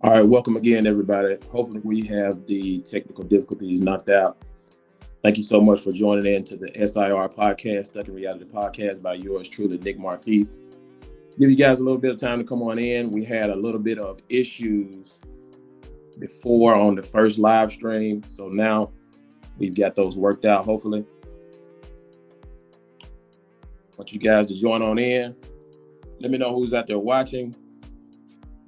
All right, welcome again, everybody. Hopefully, we have the technical difficulties knocked out. Thank you so much for joining in to the SIR podcast, Stuck in Reality podcast by yours truly, Nick Marquis. Give you guys a little bit of time to come on in. We had a little bit of issues before on the first live stream, so now we've got those worked out, hopefully. I want you guys to join on in. Let me know who's out there watching.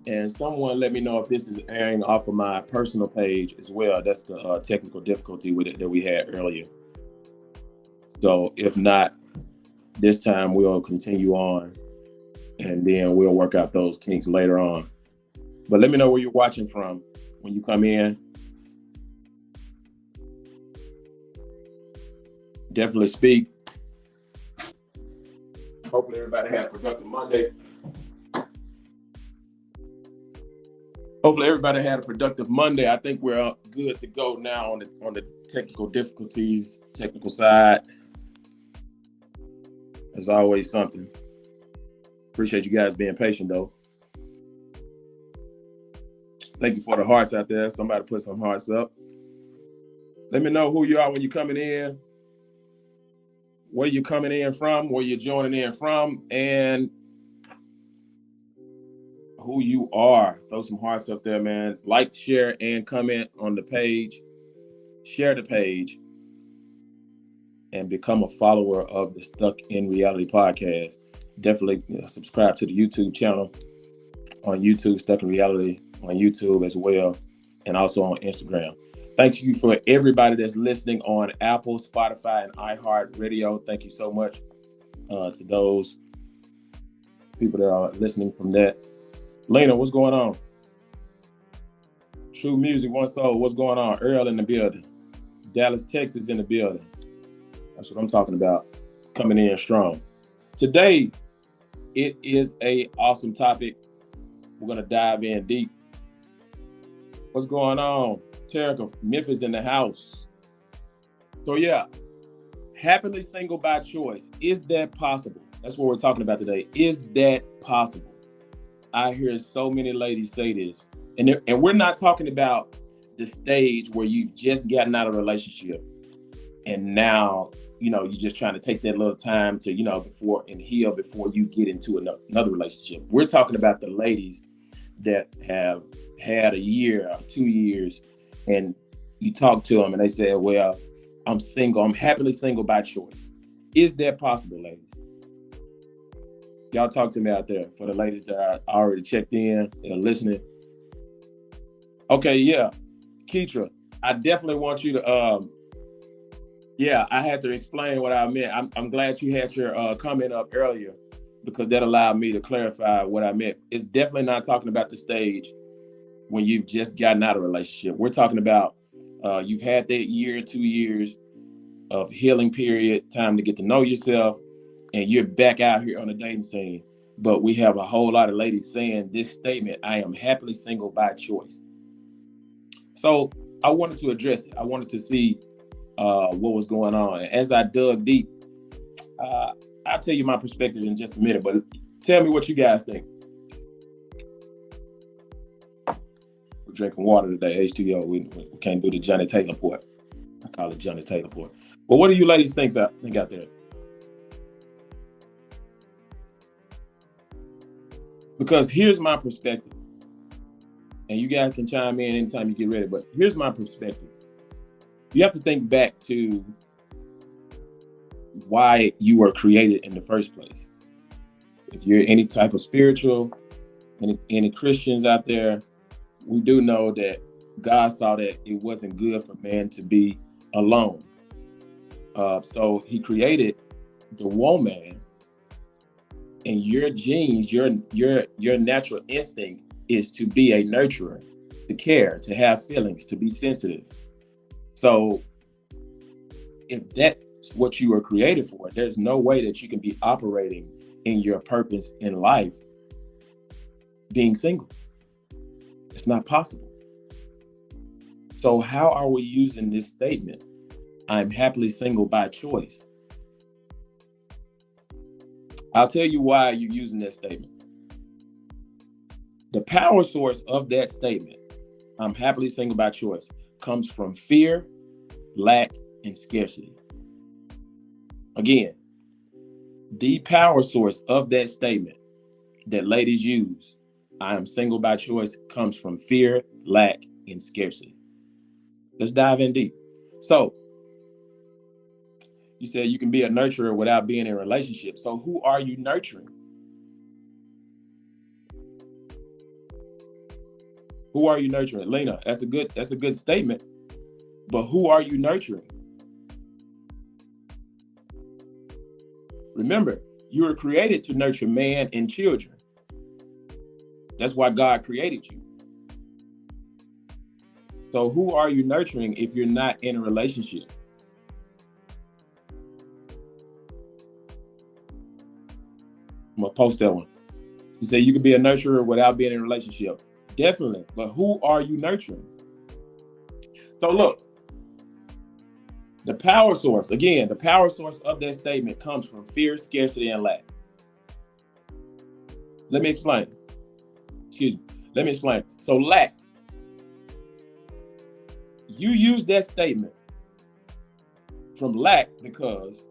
And someone let me know if this is airing off of my personal page as well. That's the technical difficulty with it that we had earlier. So if not, this time we'll continue on and then we'll work out those kinks later on. But let me know where you're watching from when you come in. Definitely speak. Hopefully everybody had a productive Monday. I think we're good to go now on the technical difficulties, technical side. There's always something. Appreciate you guys being patient, though. Thank you for the hearts out there. Somebody put some hearts up. Let me know who you are when you're coming in, where you're coming in from, where you're joining in from, and who you are. Throw some hearts up there, man. Like, share, and comment on the page. Share the page and become a follower of the Stuck in Reality podcast. Definitely subscribe to the YouTube channel on YouTube, Stuck in Reality on YouTube as well, and also on Instagram. Thank you for everybody that's listening on Apple, Spotify, and iHeartRadio. Thank you so much to those people that are listening from that. Lena, what's going on? True Music, One Soul, what's going on? Earl in the building. Dallas, Texas in the building. That's what I'm talking about. Coming in strong. Today, it is a awesome topic. We're going to dive in deep. What's going on? Terica, Memphis in the house. So yeah, happily single by choice. Is that possible? That's what we're talking about today. Is that possible? I hear so many ladies say this. And we're not talking about the stage where you've just gotten out of a relationship and now, you're just trying to take that little time to, before and heal before you get into another relationship. We're talking about the ladies that have had a year or 2 years and you talk to them and they say, well, I'm single. I'm happily single by choice. Is that possible, ladies? Y'all talk to me out there for the ladies that are already checked in and listening. Okay, yeah. Keitra, I definitely want you to, I had to explain what I meant. I'm glad you had your comment up earlier because that allowed me to clarify what I meant. It's definitely not talking about the stage when you've just gotten out of a relationship. We're talking about you've had that year, 2 years of healing period, time to get to know yourself, and you're back out here on the dating scene. But we have a whole lot of ladies saying this statement, I am happily single by choice. So I wanted to address it. I wanted to see what was going on. And as I dug deep, I'll tell you my perspective in just a minute, but tell me what you guys think. We're drinking water today, H2O. We can't do the Johnny Taylor port. I call it Johnny Taylor port. But what do you ladies think out there? Because here's my perspective. And you guys can chime in anytime you get ready, but here's my perspective. You have to think back to why you were created in the first place. If you're any type of spiritual, any Christians out there, we do know that God saw that it wasn't good for man to be alone. So he created the woman, and your genes, your natural instinct is to be a nurturer, to care, to have feelings, to be sensitive. So if that's what you were created for, there's no way that you can be operating in your purpose in life being single. It's not possible. So how are we using this statement? I'm happily single by choice. I'll tell you why you're using that statement. The power source of that statement, I'm happily single by choice, comes from fear, lack, and scarcity. Again, the power source of that statement that ladies use, I am single by choice, comes from fear, lack, and scarcity. Let's dive in deep. So, you said you can be a nurturer without being in a relationship. So, who are you nurturing? Who are you nurturing? Lena, that's a good statement. But who are you nurturing? Remember, you were created to nurture man and children. That's why God created you. So who are you nurturing if you're not in a relationship? I'm gonna post that one. You say you can be a nurturer without being in a relationship. Definitely, but who are you nurturing? So look, the power source, again, the power source of that statement comes from fear, scarcity, and lack. Let me explain. Let me explain. So lack, you use that statement from lack because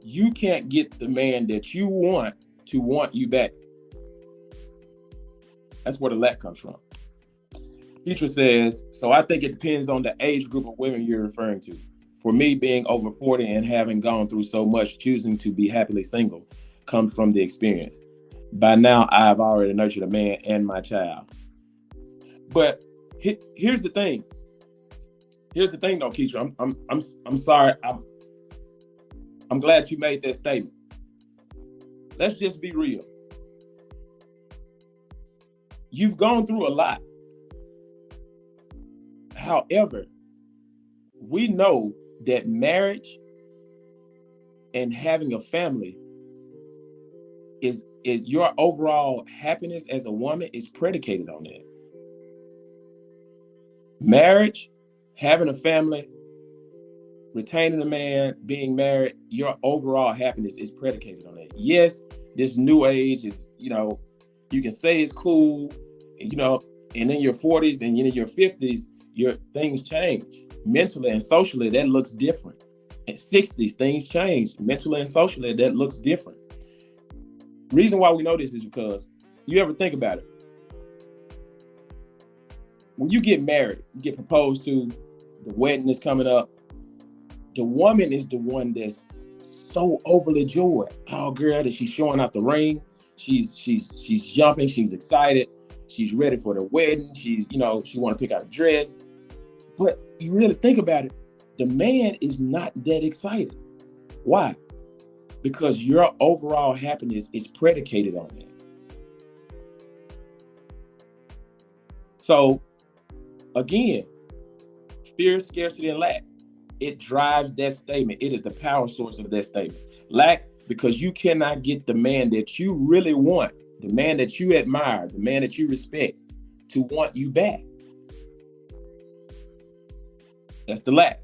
you can't get the man that you want to want you back. That's where the lack comes from. Teacher says, so I think it depends on the age group of women you're referring to. For me, being over 40 and having gone through so much, choosing to be happily single comes from the experience. By now, I've already nurtured a man and my child. But here's the thing. Here's the thing, though, Keisha. I'm sorry. I'm glad you made that statement. Let's just be real. You've gone through a lot. However, we know that marriage and having a family is your overall happiness as a woman is predicated on that. Marriage, having a family, retaining a man, being married, your overall happiness is predicated on that. Yes, this new age is, you can say it's cool, and in your 40s and in your 50s, your things change. Mentally and socially, that looks different. At 60s, things change. Mentally and socially, that looks different. Reason why we know this is because you ever think about it. When you get married, you get proposed to, the wedding is coming up, the woman is the one that's so overly joyed. Oh, girl, that she's showing out the ring. She's jumping. She's excited. She's ready for the wedding. She want to pick out a dress. But you really think about it, the man is not that excited. Why? Because your overall happiness is predicated on that. So, again, fear, scarcity, and lack. It drives that statement. It is the power source of that statement. Lack, because you cannot get the man that you really want, the man that you admire, the man that you respect, to want you back. That's the lack.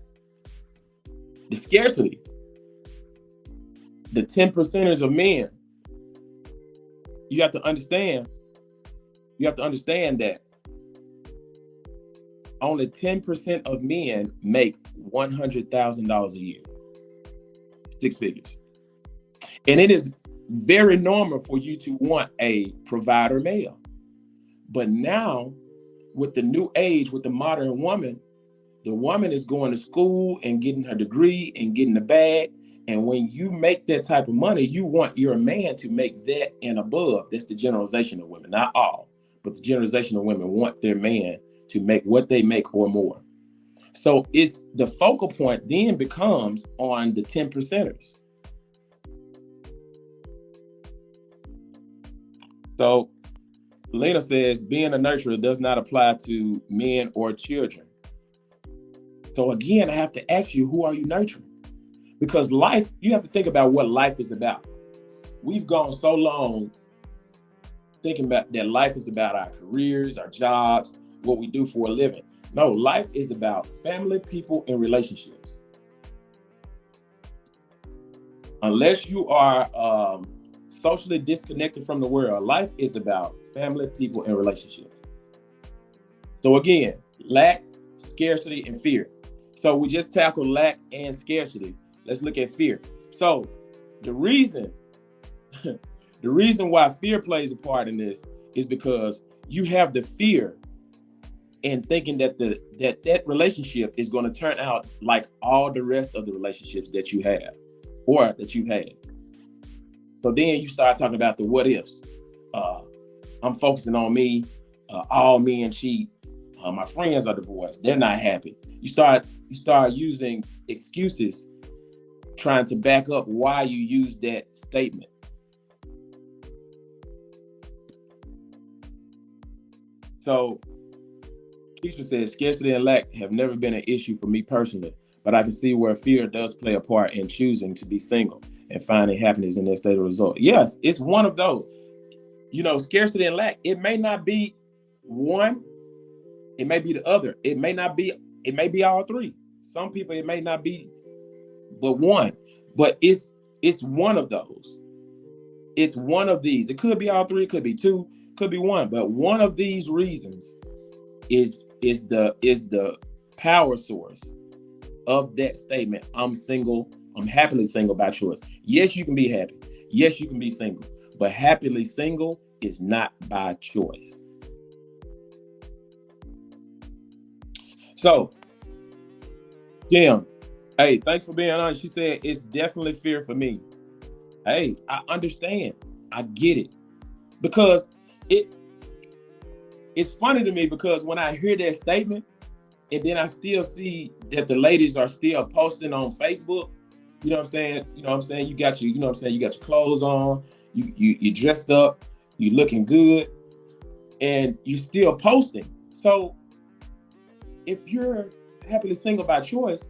The scarcity. The 10%ers of men. You have to understand that only 10% of men make $100,000 a year. 6 figures. And it is very normal for you to want a provider male. But now, with the new age, with the modern woman, the woman is going to school and getting her degree and getting the bag. And when you make that type of money, you want your man to make that and above. That's the generalization of women, not all, but the generalization of women want their man to make what they make or more. So it's the focal point then becomes on the 10%ers. So Lena says being a nurturer does not apply to men or children. So again, I have to ask you, who are you nurturing? Because life, you have to think about what life is about. We've gone so long thinking about that life is about our careers, our jobs, what we do for a living. No, life is about family, people, and relationships. Unless you are socially disconnected from the world. Life is about family, people, and relationships. So again, lack, scarcity, and fear. So we just tackled lack and scarcity. Let's look at fear. So the reason, the reason why fear plays a part in this is because you have the fear and thinking that that relationship is going to turn out like all the rest of the relationships that you have or that you've had. So then you start talking about the what ifs. I'm focusing on me. All men cheat. My friends are divorced. They're not happy. You start using excuses, trying to back up why you use that statement. So Keisha says, scarcity and lack have never been an issue for me personally, but I can see where fear does play a part in choosing to be single and finding happiness in that state of result. Yes, it's one of those. You know, scarcity and lack, it may not be one, it may be the other. It may be all three. Some people, it may not be but one, but it's one of those. It's one of these. It could be all three, it could be two, could be one, but one of these reasons is the power source of that statement. I'm single. I'm happily single by choice. Yes, you can be happy. Yes, you can be single, but happily single is not by choice. So, Kim, hey, thanks for being on. She said it's definitely fear for me. Hey, I understand. I get it. Because it's funny to me because when I hear that statement, and then I still see that the ladies are still posting on Facebook, you know what I'm saying? You know what I'm saying? You got your, you know what I'm saying? You got your clothes on, you dressed up, you looking good, and you still posting. So if you're happily single by choice,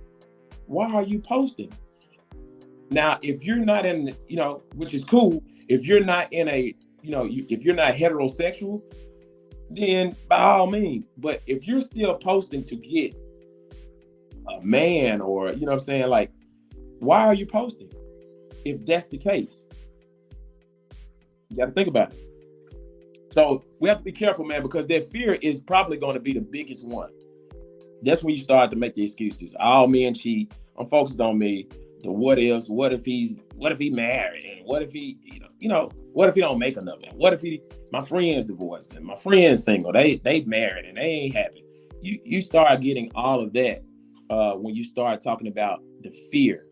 why are you posting? Now, if you're not in, you know, which is cool, if you're not in a, you know, if you're not heterosexual, then by all means. But if you're still posting to get a man or, you know what I'm saying, like, why are you posting? If that's the case, you got to think about it. So we have to be careful, man, because that fear is probably going to be the biggest one. That's when you start to make the excuses. All men cheat. I'm focused on me. The what ifs. What if he married? And what if he, what if he don't make enough? And what if my friend's divorced and my friend's single? They married and they ain't happy. You start getting all of that when you start talking about the fear.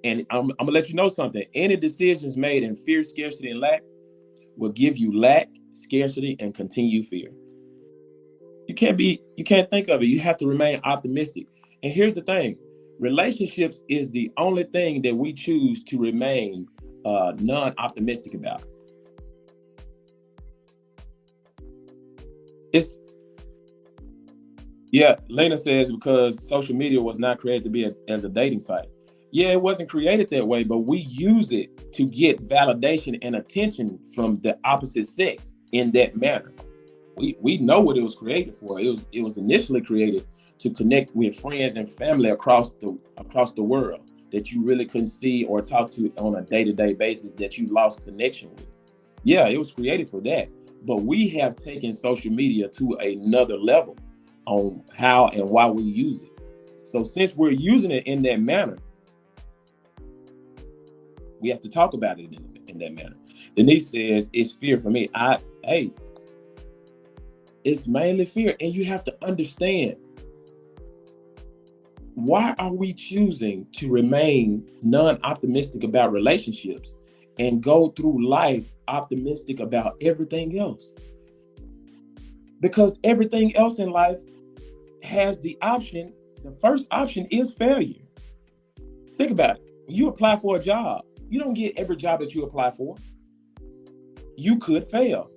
And I'm gonna let you know something. Any decisions made in fear, scarcity, and lack will give you lack, scarcity, and continued fear. You can't think of it. You have to remain optimistic. And here's the thing. Relationships is the only thing that we choose to remain non-optimistic about. Lena says because social media was not created to be as a dating site. Yeah, it wasn't created that way, but we use it to get validation and attention from the opposite sex in that manner. We know what it was created for. It was initially created to connect with friends and family across the world that you really couldn't see or talk to on a day-to-day basis, that you lost connection with. Yeah, it was created for that. But we have taken social media to another level on how and why we use it. So since we're using it in that manner, we have to talk about it in that manner. Denise says it's fear for me. It's mainly fear. And you have to understand, why are we choosing to remain non-optimistic about relationships and go through life optimistic about everything else? Because everything else in life has the option. The first option is failure. Think about it. When you apply for a job, you don't get every job that you apply for. You could fail.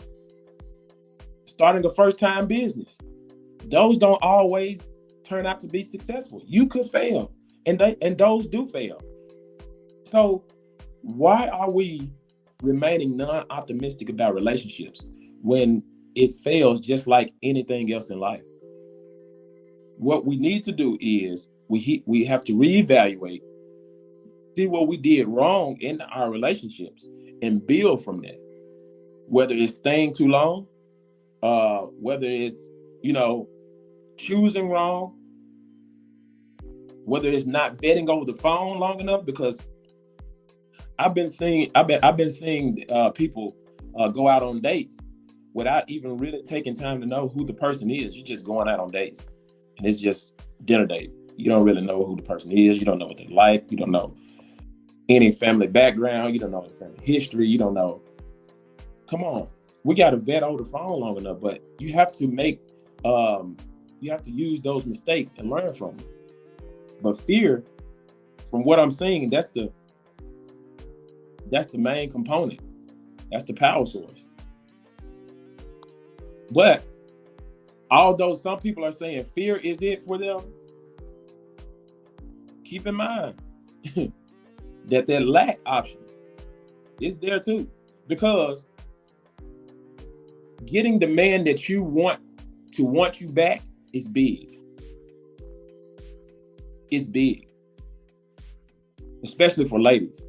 Starting a first-time business, those don't always turn out to be successful. You could fail, and those do fail. So why are we remaining non-optimistic about relationships when it fails just like anything else in life? What we need to do is we have to reevaluate, see what we did wrong in our relationships, and build from that. Whether it's staying too long, whether it's, you know, choosing wrong, whether it's not vetting over the phone long enough, because I've been seeing people go out on dates without even really taking time to know who the person is. You're just going out on dates, and it's just dinner date. You don't really know who the person is. You don't know what they like. You don't know any family background. You don't know any family history. You don't know. Come on, we got to vet over the phone long enough, but you have to make, you have to use those mistakes and learn from them. But fear, from what I'm seeing, that's the main component. That's the power source. But although some people are saying fear is it for them, keep in mind that lack option is there too. Because getting the man that you want to want you back is big. It's big. Especially for ladies.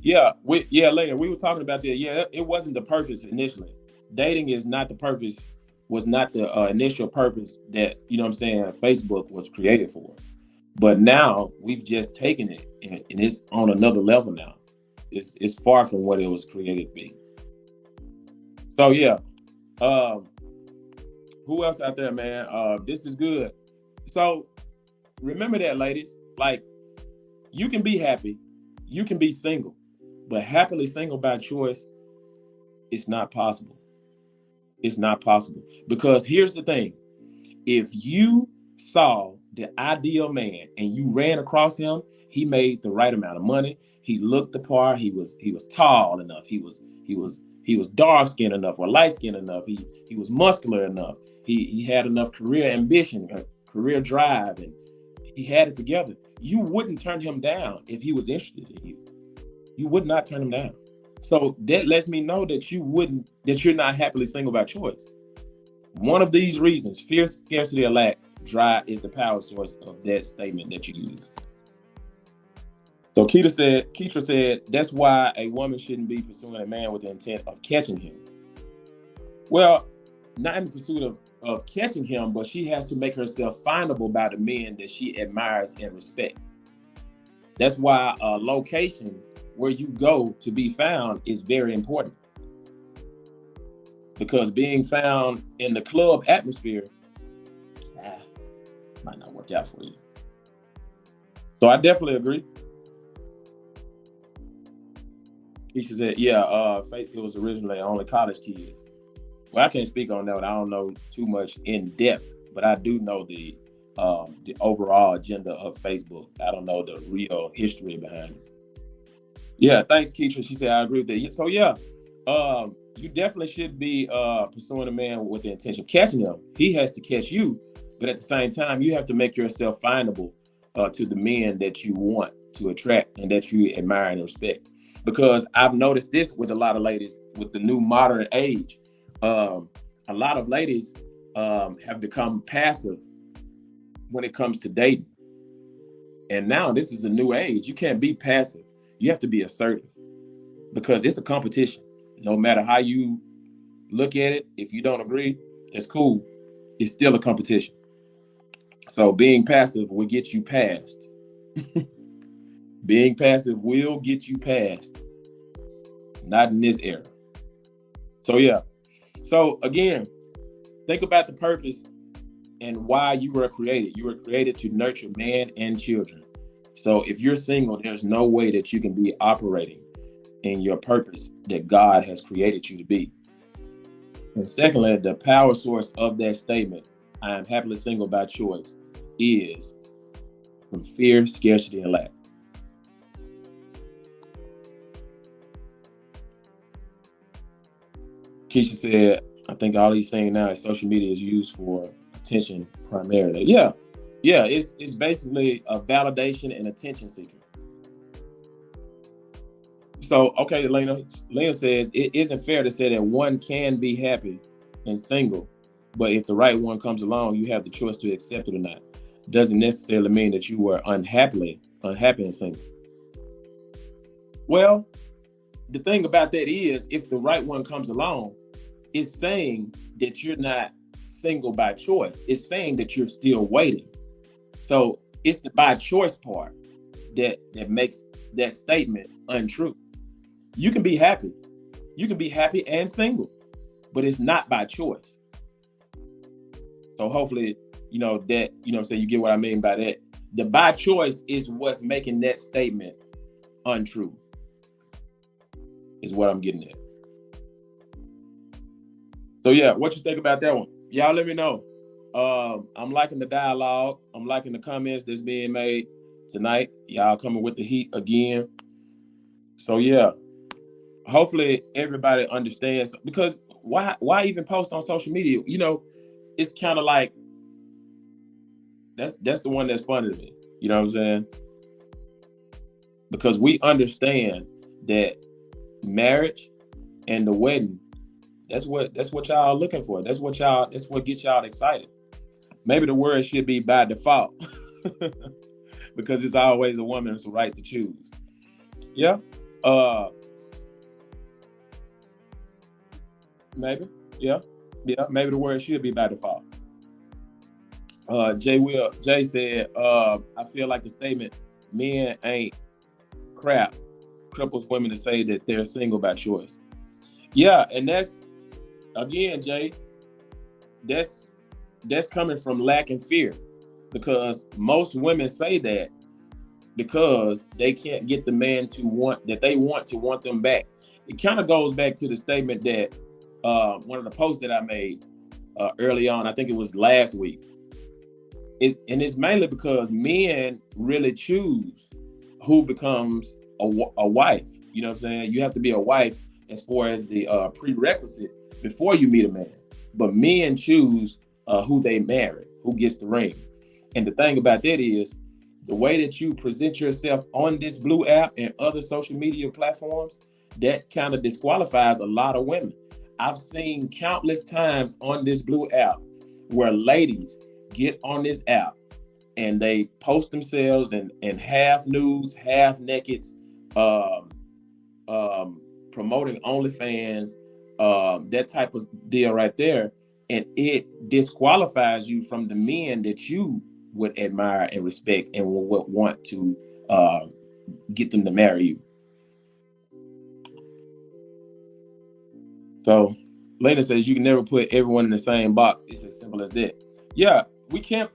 Yeah, later we were talking about that. Yeah, it wasn't the purpose initially. Dating is not the purpose, was not the initial purpose that, you know what I'm saying, Facebook was created for. But now we've just taken it and it's on another level now. It's far from what it was created to be. So yeah, who else out there, man? This is good. So remember that, ladies. Like, you can be happy, you can be single, but happily single by choice, it's not possible. It's not possible. Because here's the thing. If you saw the ideal man and you ran across him, he made the right amount of money, he looked the part, he was tall enough, he was dark skinned enough or light skinned enough, he was muscular enough, he had enough career ambition, career drive, and he had it together, you wouldn't turn him down if he was interested in you. You would not turn him down. So that lets me know that you're not happily single by choice. One of these reasons, fear, scarcity, or lack, drive, is the power source of that statement that you use. So Keitra said, that's why a woman shouldn't be pursuing a man with the intent of catching him. Well, not in pursuit of catching him, but she has to make herself findable by the men that she admires and respects. That's why a location where you go to be found is very important. Because being found in the club atmosphere might not work out for you. So I definitely agree. Keisha said, yeah, it was originally only college kids. Well, I can't speak on that. I don't know too much in depth, but I do know the overall agenda of Facebook. I don't know the real history behind it. Yeah, thanks, Keisha. She said, I agree with that. So yeah, you definitely should be pursuing a man with the intention of catching him. He has to catch you, but at the same time, you have to make yourself findable to the men that you want to attract and that you admire and respect. Because I've noticed this with a lot of ladies with the new modern age. A lot of ladies have become passive when it comes to dating. And now this is a new age. You can't be passive. You have to be assertive because it's a competition. No matter how you look at it, if you don't agree, that's cool. It's still a competition. So being passive will get you past. Being passive will get you past. Not in this era. So yeah. So again, think about the purpose and why you were created. You were created to nurture man and children. So if you're single, there's no way that you can be operating in your purpose that God has created you to be. And secondly, the power source of that statement, I am happily single by choice, is from fear, scarcity, and lack. Keisha said, I think all he's saying now is social media is used for attention primarily. Yeah, it's basically a validation and attention seeker. So, okay, Lena says, it isn't fair to say that one can be happy and single, but if the right one comes along, you have the choice to accept it or not. Doesn't necessarily mean that you were unhappy and single. Well, the thing about that is, if the right one comes along, it's saying that you're not single by choice. It's saying that you're still waiting. So it's the by choice part that makes that statement untrue. You can be happy. You can be happy and single, but it's not by choice. So hopefully, that, I'm saying, you get what I mean by that. The by choice is what's making that statement untrue, is what I'm getting at. So yeah, what you think about that one? Y'all let me know. I'm liking the dialogue. I'm liking the comments that's being made tonight. Y'all coming with the heat again. So yeah, hopefully everybody understands, because why even post on social media? It's kind of like, that's the one that's funny to me. You know what I'm saying? Because we understand that marriage and the wedding, that's what y'all are looking for. That's what gets y'all excited. Maybe the word should be by default, because it's always a woman's right to choose. Yeah. Maybe. Yeah. Maybe the word should be by default. Jay said, I feel like the statement, men ain't crap, cripples women to say that they're single by choice. Yeah, and that's, again, Jay, that's coming from lack and fear, because most women say that because they can't get the man to want them back. It kind of goes back to the statement that one of the posts that I made early on, I think it was last week. And it's mainly because men really choose who becomes a wife. You know what I'm saying? You have to be a wife as far as the prerequisite before you meet a man. But men choose who they marry, who gets the ring. And the thing about that is, the way that you present yourself on this Blue app and other social media platforms, that kind of disqualifies a lot of women. I've seen countless times on this Blue app where ladies get on this app and they post themselves in half nudes, half naked, promoting OnlyFans, that type of deal right there. And it disqualifies you from the men that you would admire and respect and would want to get them to marry you. So Lena says you can never put everyone in the same box. It's as simple as that. Yeah, we can't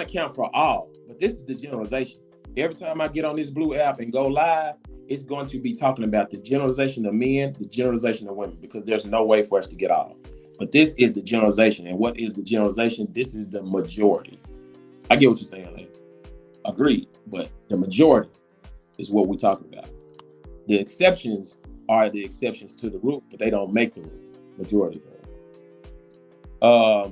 account for all, but this is the generalization. Every time I get on this Blue app and go live, it's going to be talking about the generalization of men, the generalization of women, because there's no way for us to get all. But this is the generalization. And what is the generalization? This is the majority. I get what you're saying, Lena. Agreed. But the majority is what we're talking about. The exceptions are the exceptions to the rule, but they don't make the rule. Majority does.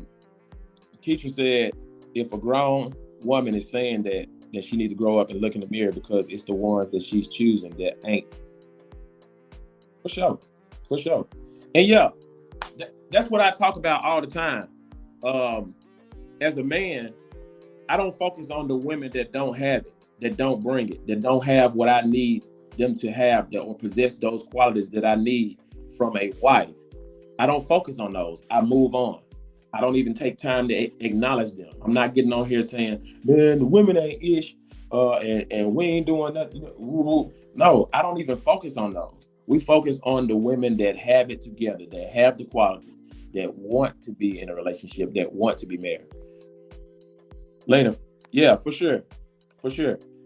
Teacher said, if a grown woman is saying that she needs to grow up and look in the mirror because it's the ones that she's choosing that ain't. For sure. And yeah, that's what I talk about all the time. As a man, I don't focus on the women that don't have it, that don't bring it, that don't have what I need them to have, or possess those qualities that I need from a wife. I don't focus on those. I move on. I don't even take time to acknowledge them. I'm not getting on here saying, man, the women ain't ish, and we ain't doing nothing. No, I don't even focus on those. We focus on the women that have it together, that have the qualities, that want to be in a relationship, that want to be married. Lena, yeah, for sure.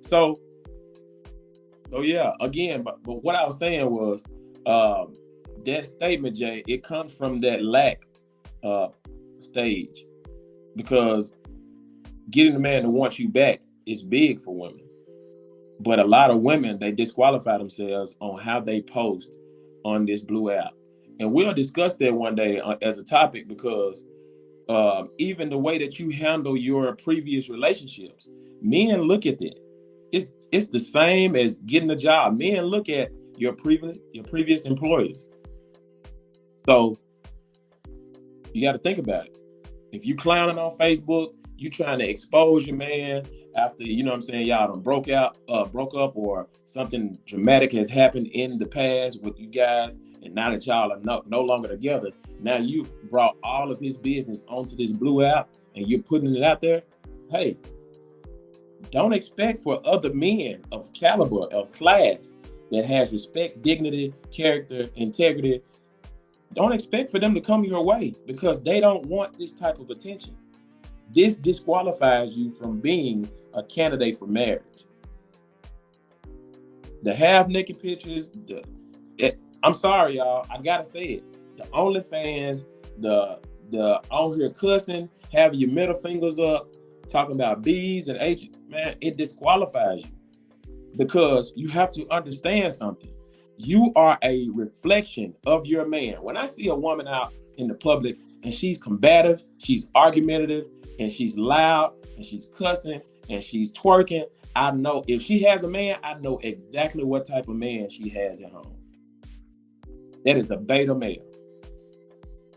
So yeah, again, but what I was saying was, that statement, Jay, it comes from that lack stage, because getting a man to want you back is big for women. But a lot of women, they disqualify themselves on how they post on this Blue app. And we'll discuss that one day as a topic, because even the way that you handle your previous relationships, men look at that. It's the same as getting a job. Men look at your previous employers. So you got to think about it. If you clowning on Facebook, you trying to expose your man, after, you know what I'm saying, y'all done broke up, or something dramatic has happened in the past with you guys, and now that y'all are no longer together, now you've brought all of his business onto this Blue app and you're putting it out there. Hey, don't expect for other men of caliber, of class, that has respect, dignity, character, integrity, don't expect for them to come your way, because they don't want this type of attention. This disqualifies you from being a candidate for marriage. The half naked pictures, I'm sorry, y'all, I gotta say it. The OnlyFans, the on here cussing, having your middle fingers up, talking about B's and H, man, it disqualifies you, because you have to understand something. You are a reflection of your man. When I see a woman out in the public and she's combative, she's argumentative, and she's loud, and she's cussing, and she's twerking, I know if she has a man, I know exactly what type of man she has at home. That is a beta male.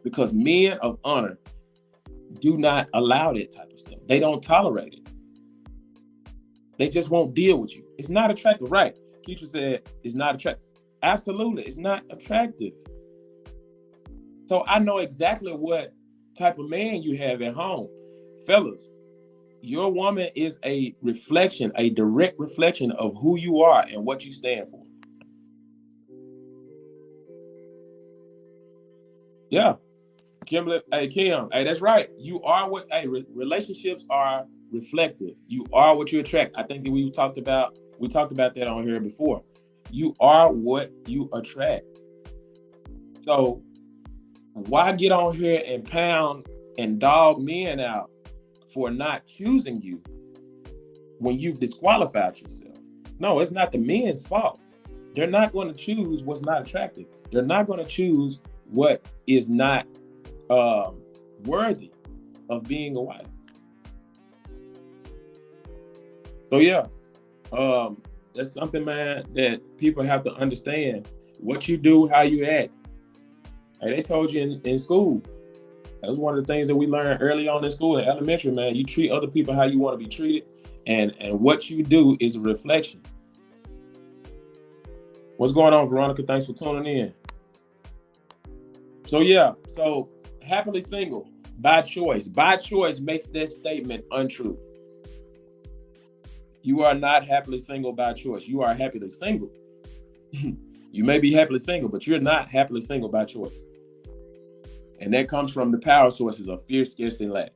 Because men of honor do not allow that type of stuff. They don't tolerate it. They just won't deal with you. It's not attractive, right? Keisha said it's not attractive. Absolutely, it's not attractive. So I know exactly what type of man you have at home. Fellas, your woman is a reflection, a direct reflection of who you are and what you stand for. Yeah. Kimberly, hey, Kim, hey, that's right. You are what, hey, relationships are reflective. You are what you attract. I think that we talked about that on here before. You are what you attract. So why get on here and pound and dog men out for not choosing you when you've disqualified yourself? No, it's not the men's fault. They're not going to choose what's not attractive. They're not going to choose what is not worthy of being a wife. So yeah, that's something, man, that people have to understand. What you do, how you act. Hey, they told you in school. That was one of the things that we learned early on in school, in elementary, man. You treat other people how you want to be treated, and what you do is a reflection. What's going on, Veronica? Thanks for tuning in. So yeah, so happily single by choice. By choice makes that statement untrue. You are not happily single by choice. You are happily single. You may be happily single, but you're not happily single by choice. And that comes from the power sources of fear, scarcity, and lack.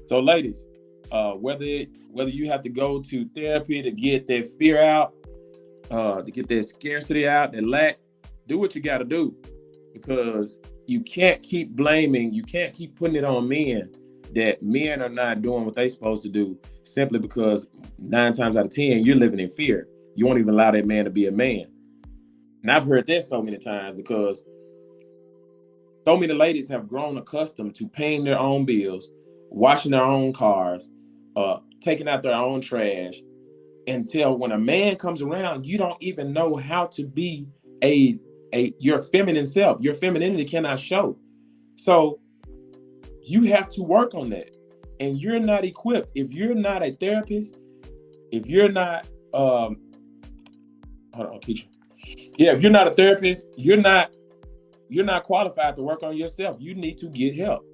So ladies, whether you have to go to therapy to get that fear out, to get that scarcity out, that lack, do what you got to do. Because you can't keep blaming, you can't keep putting it on men that men are not doing what they're supposed to do, simply because 9 times out of 10, you're living in fear. You won't even allow that man to be a man. And I've heard that so many times, because so many ladies have grown accustomed to paying their own bills, washing their own cars, taking out their own trash, until when a man comes around, you don't even know how to be your feminine self. Your femininity cannot show. So you have to work on that. And you're not equipped. If you're not a therapist, if you're not, hold on, Keisha. Yeah, if you're not a therapist, you're not qualified to work on yourself. You need to get help.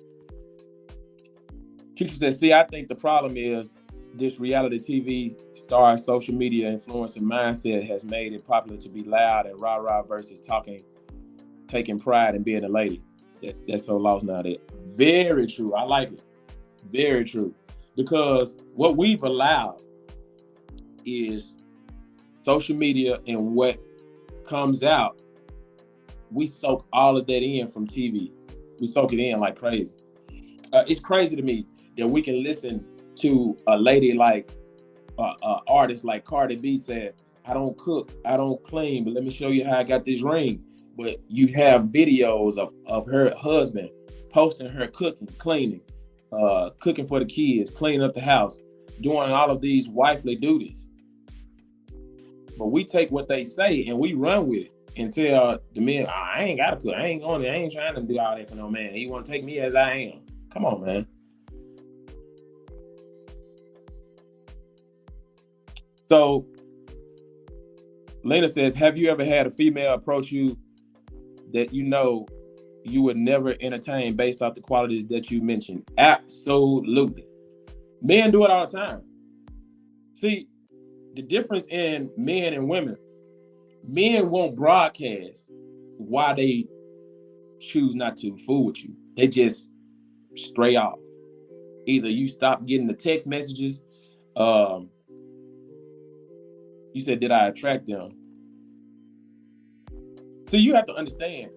Keisha says, see, I think the problem is this reality TV star social media influencer mindset has made it popular to be loud and rah-rah versus taking pride in being a lady. That's so lost nowadays. Very true. I like it. Very true. Because what we've allowed is social media, and what comes out, we soak all of that in from TV. We soak it in like crazy. It's crazy to me that we can listen to a lady like artist like Cardi B said, I don't cook, I don't clean, but let me show you how I got this ring. But you have videos of her husband posting her cooking, cleaning, cooking for the kids, cleaning up the house, doing all of these wifely duties. But we take what they say and we run with it and tell the men, I ain't gotta cook, I ain't trying to do all that for no man. He wanna take me as I am. Come on, man. So Lena says, have you ever had a female approach you that you know you would never entertain based off the qualities that you mentioned? Absolutely. Men do it all the time. See, the difference in men and women, men won't broadcast why they choose not to fool with you. They just stray off. Either you stop getting the text messages. You said, did I attract them? So you have to understand,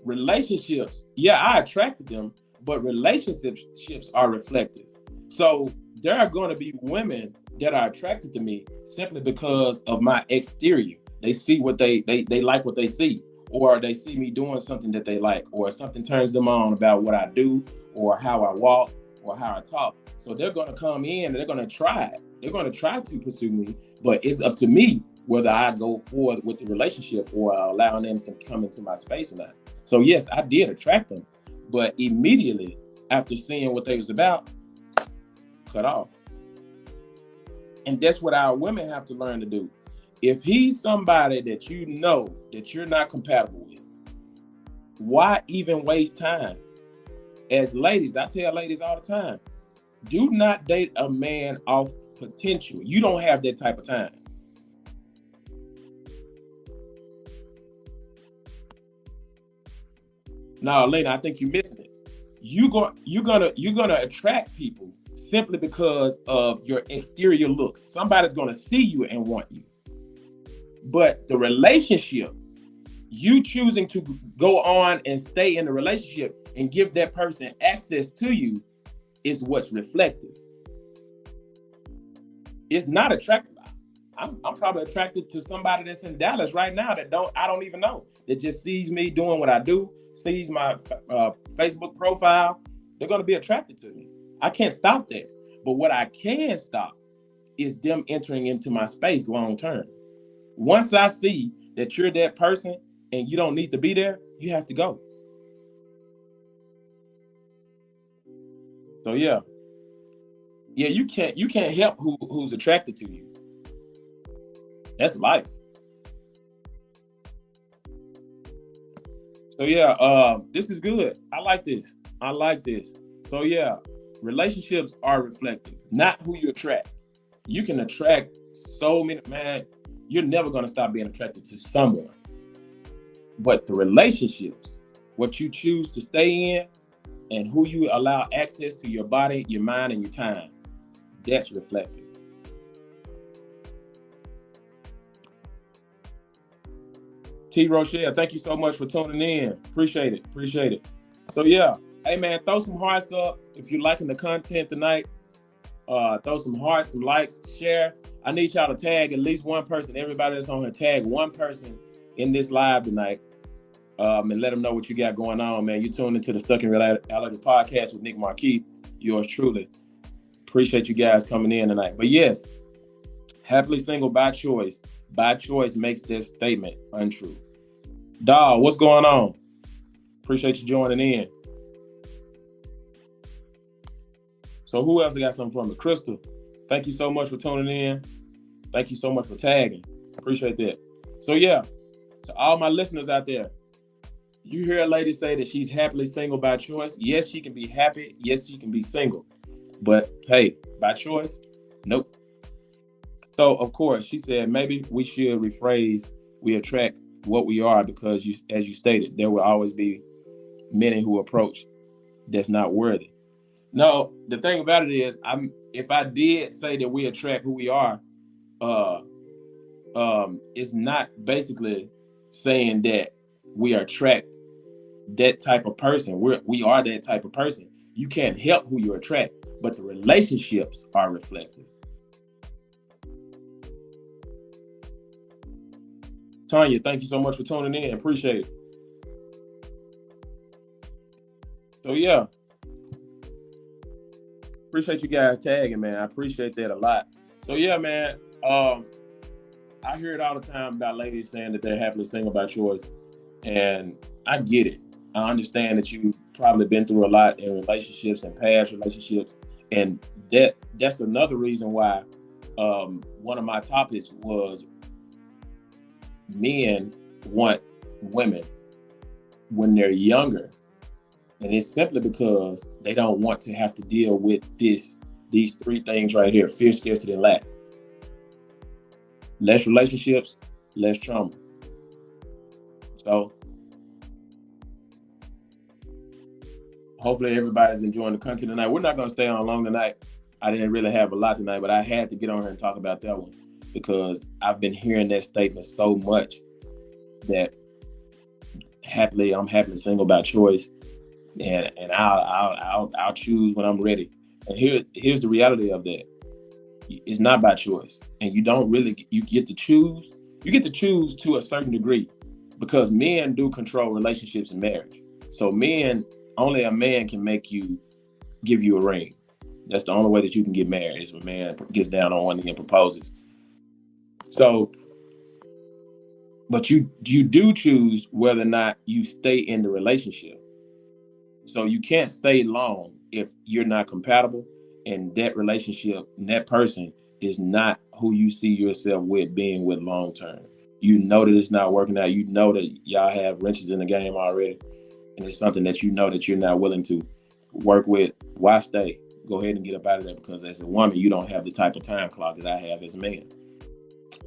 relationships, yeah, I attracted them, but relationships are reflective. So there are going to be women that are attracted to me simply because of my exterior. They see what they like what they see, or they see me doing something that they like, or something turns them on about what I do, or how I walk, or how I talk. So they're going to come in and they're going to try it. They're going to try to pursue me, but it's up to me whether I go forward with the relationship or allowing them to come into my space or not. So yes, I did attract them, but immediately after seeing what they was about, cut off. And that's what our women have to learn to do. If he's somebody that you know that you're not compatible with, why even waste time? As ladies, I tell ladies all the time, do not date a man off potential. You don't have that type of time. No, Lena, I think you're missing it. You're gonna attract people simply because of your exterior looks. Somebody's gonna see you and want you. But the relationship, you choosing to go on and stay in the relationship and give that person access to you, is what's reflective. It's not attractive. I'm probably attracted to somebody that's in Dallas right now that I don't even know, that just sees me doing what I do, sees my Facebook profile. They're going to be attracted to me. I can't stop that. But what I can stop is them entering into my space long term. Once I see that you're that person and you don't need to be there, you have to go. So yeah, you can't help who's attracted to you. That's life. So yeah, this is good. I like this. So yeah, relationships are reflective, not who you attract. You can attract so many, man. You're never gonna stop being attracted to someone. But the relationships, what you choose to stay in, and who you allow access to your body, your mind, and your time, that's reflective. T. Rochelle, thank you so much for tuning in. Appreciate it. So yeah, hey man, throw some hearts up if you're liking the content tonight. Throw some hearts, some likes, share. I need y'all to tag at least one person. Everybody that's on here, tag one person in this live tonight, and let them know what you got going on, man. You tuned into the Stuck in Reality podcast with Nick Marquis. Yours truly. Appreciate you guys coming in tonight. But yes, happily single by choice. By choice makes this statement untrue. Dawg, what's going on? Appreciate you joining in. So who else got something from me? Crystal, thank you so much for tuning in. Thank you so much for tagging. Appreciate that. So yeah, to all my listeners out there, you hear a lady say that she's happily single by choice. Yes, she can be happy. Yes, she can be single. But hey, by choice, nope. So of course, she said maybe we should rephrase, we attract what we are, because you, as you stated, there will always be many who approach that's not worthy. No, the thing about it is, if I did say that we attract who we are, it's not basically saying that we attract that type of person. We are that type of person. You can't help who you attract, but the relationships are reflective. Tanya, thank you so much for tuning in. Appreciate it. So yeah, appreciate you guys tagging, man. I appreciate that a lot. So yeah, man. I hear it all the time about ladies saying that they're happily single by choice, and I get it. I understand that you've probably been through a lot in relationships and past relationships, and that's another reason why one of my topics was men want women when they're younger. And it's simply because they don't want to have to deal with these three things right here: fear, scarcity, and lack. Less relationships, less trauma. So hopefully everybody's enjoying the content tonight. We're not going to stay on long tonight. I didn't really have a lot tonight, but I had to get on here and talk about that one because I've been hearing that statement so much that I'm happily single by choice, and I'll choose when I'm ready. And here's the reality of that: it's not by choice, and you get to choose. You get to choose to a certain degree because men do control relationships and marriage. So only a man can give you a ring. That's the only way that you can get married is when a man gets down on one knee and proposes. So, but you do choose whether or not you stay in the relationship. So you can't stay long if you're not compatible and that relationship and that person is not who you see yourself being with long term. You know that it's not working out. You know that y'all have wrenches in the game already. And it's something that you know that you're not willing to work with. Why stay? Go ahead and get up out of there, because as a woman, you don't have the type of time clock that I have as a man.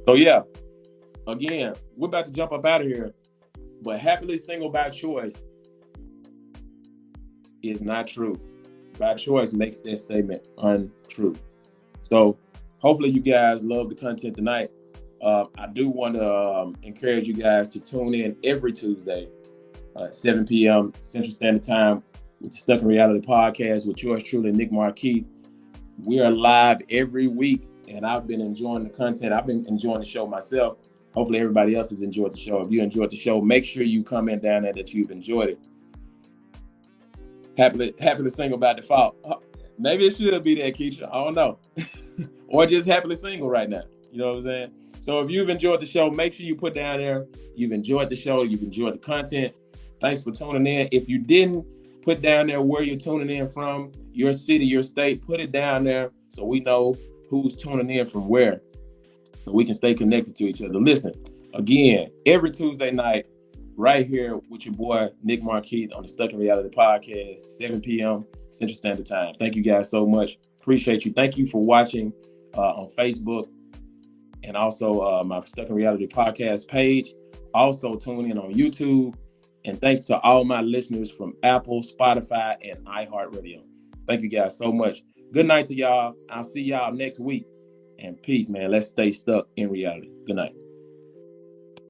So yeah, again, we're about to jump up out of here, but happily single by choice is not true. By choice makes that statement untrue. So hopefully you guys love the content tonight. I do want to encourage you guys to tune in every Tuesday, 7 p.m. Central Standard Time with the Stuck in Reality podcast with yours truly, Nick Marquis. We are live every week, and I've been enjoying the content. I've been enjoying the show myself. Hopefully everybody else has enjoyed the show. If you enjoyed the show, make sure you comment down there that you've enjoyed it. Happily single by default. Maybe it should be that, Keisha. I don't know. Or just happily single right now. You know what I'm saying? So if you've enjoyed the show, make sure you put down there you've enjoyed the show, you've enjoyed the content. Thanks for tuning in. If you didn't, put down there where you're tuning in from, your city, your state. Put it down there so we know who's tuning in from where, so we can stay connected to each other. Listen, again, every Tuesday night, right here with your boy, Nick Marquis, on the Stuck in Reality podcast, 7 p.m. Central Standard Time. Thank you guys so much. Appreciate you. Thank you for watching on Facebook and also my Stuck in Reality podcast page. Also tune in on YouTube. And thanks to all my listeners from Apple, Spotify, and iHeartRadio. Thank you guys so much. Good night to y'all. I'll see y'all next week. And peace, man. Let's stay stuck in reality. Good night.